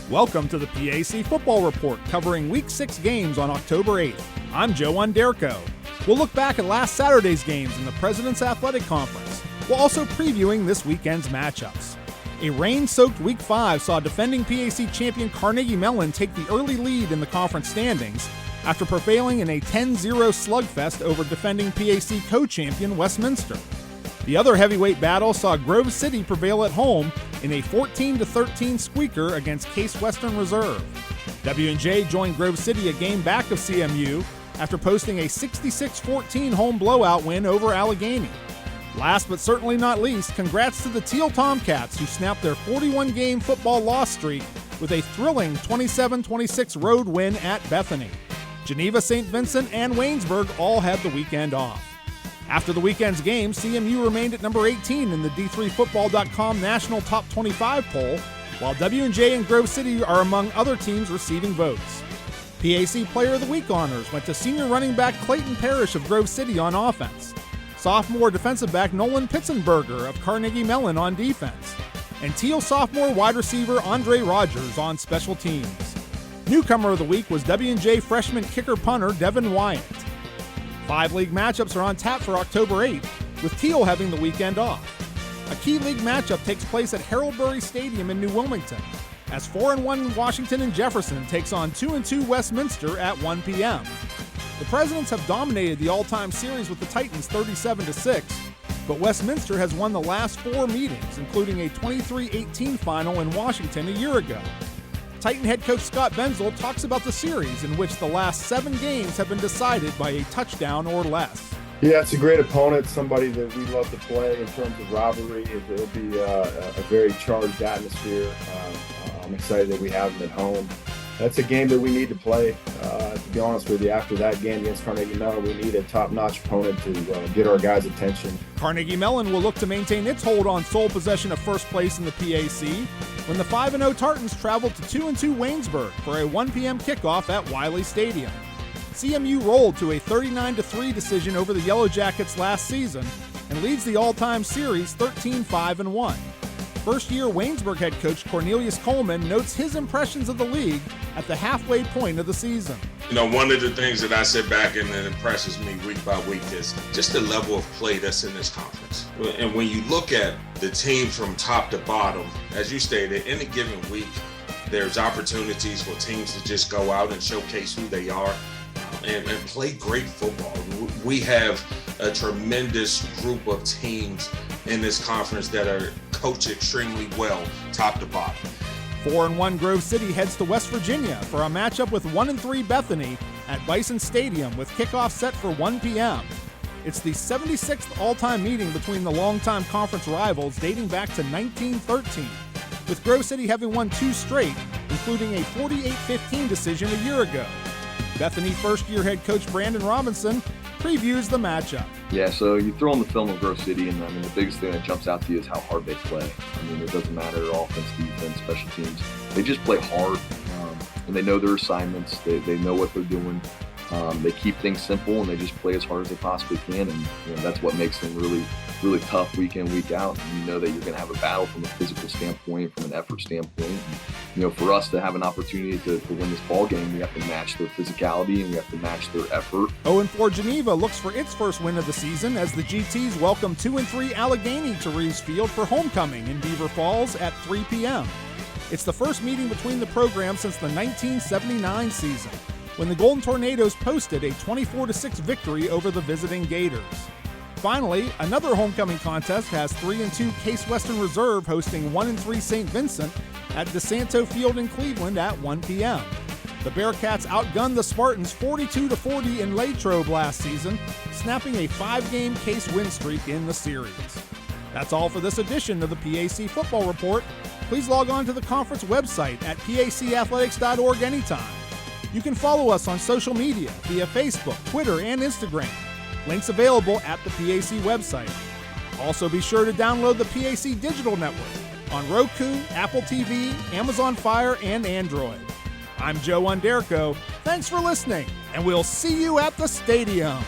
Welcome to the PAC Football Report, covering Week 6 games on October 8th. I'm Joe Onderko. We'll look back at last Saturday's games in the President's Athletic Conference, while also previewing this weekend's matchups. A rain-soaked Week 5 saw defending PAC champion Carnegie Mellon take the early lead in the conference standings after prevailing in a 10-0 slugfest over defending PAC co-champion Westminster. The other heavyweight battle saw Grove City prevail at home in a 14-13 squeaker against Case Western Reserve. W&J joined Grove City a game back of CMU after posting a 66-14 home blowout win over Allegheny. Last but certainly not least, congrats to the Teal Tomcats, who snapped their 41-game football loss streak with a thrilling 27-26 road win at Bethany. Geneva, St. Vincent, and Waynesburg all had the weekend off. After the weekend's game, CMU remained at number 18 in the D3Football.com National Top 25 poll, while W&J and Grove City are among other teams receiving votes. PAC Player of the Week honors went to senior running back Clayton Parrish of Grove City on offense, sophomore defensive back Nolan Pitzenberger of Carnegie Mellon on defense, and Teal sophomore wide receiver Andre Rogers on special teams. Newcomer of the week was W&J freshman kicker-punter Devin Wyatt. 5 league matchups are on tap for October 8th, with Teal having the weekend off. A key league matchup takes place at Haroldbury Stadium in New Wilmington, as 4-1 Washington and Jefferson takes on 2-2 Westminster at 1 p.m. The Presidents have dominated the all-time series with the Titans 37-6, but Westminster has won the last 4 meetings, including a 23-18 final in Washington a year ago. Titan head coach Scott Benzel talks about the series in which the last 7 games have been decided by a touchdown or less. Yeah, it's a great opponent, somebody that we love to play in terms of rivalry. It'll be a very charged atmosphere. I'm excited that we have them at home. That's a game that we need to play. To be honest with you, after that game against Carnegie Mellon, we need a top-notch opponent to get our guys' attention. Carnegie Mellon will look to maintain its hold on sole possession of first place in the PAC when the 5-0 Tartans travel to 2-2 Waynesburg for a 1 p.m. kickoff at Wiley Stadium. CMU rolled to a 39-3 decision over the Yellow Jackets last season and leads the all-time series 13-5-1. First-year Waynesburg head coach Cornelius Coleman notes his impressions of the league at the halfway point of the season. You know, one of the things that I sit back and that impresses me week by week is just the level of play that's in this conference. And when you look at the team from top to bottom, as you stated, in a given week, there's opportunities for teams to just go out and showcase who they are and play great football. We have a tremendous group of teams in this conference that are coached extremely well, top to bottom. 4-1 Grove City heads to West Virginia for a matchup with 1-3 Bethany at Bison Stadium with kickoff set for 1 p.m. It's the 76th all-time meeting between the longtime conference rivals dating back to 1913, with Grove City having won 2 straight, including a 48-15 decision a year ago. Bethany first-year head coach Brandon Robinson previews the matchup. Yeah, so you throw on the film of Grove City, and the biggest thing that jumps out to you is how hard they play. It doesn't matter offense, defense, special teams. They just play hard, and they know their assignments. They know what they're doing. They keep things simple, and they just play as hard as they possibly can, and that's what makes them really, really tough week in, week out. And you know that you're going to have a battle from a physical standpoint, from an effort standpoint. And, for us to have an opportunity to win this ball game, we have to match their physicality and we have to match their effort. 0-4 Geneva looks for its first win of the season as the GTs welcome 2-3 Allegheny to Reeves Field for homecoming in Beaver Falls at 3 p.m. It's the first meeting between the programs since the 1979 season, when the Golden Tornadoes posted a 24-6 victory over the visiting Gators. Finally, another homecoming contest has 3-2 Case Western Reserve hosting 1-3 St. Vincent at DeSanto Field in Cleveland at 1 p.m. The Bearcats outgunned the Spartans 42-40 in Latrobe last season, snapping a 5-game Case win streak in the series. That's all for this edition of the PAC Football Report. Please log on to the conference website at pacathletics.org anytime. You can follow us on social media via Facebook, Twitter, and Instagram. Links available at the PAC website. Also be sure to download the PAC Digital Network on Roku, Apple TV, Amazon Fire, and Android. I'm Joe Onderko. Thanks for listening, and we'll see you at the stadium.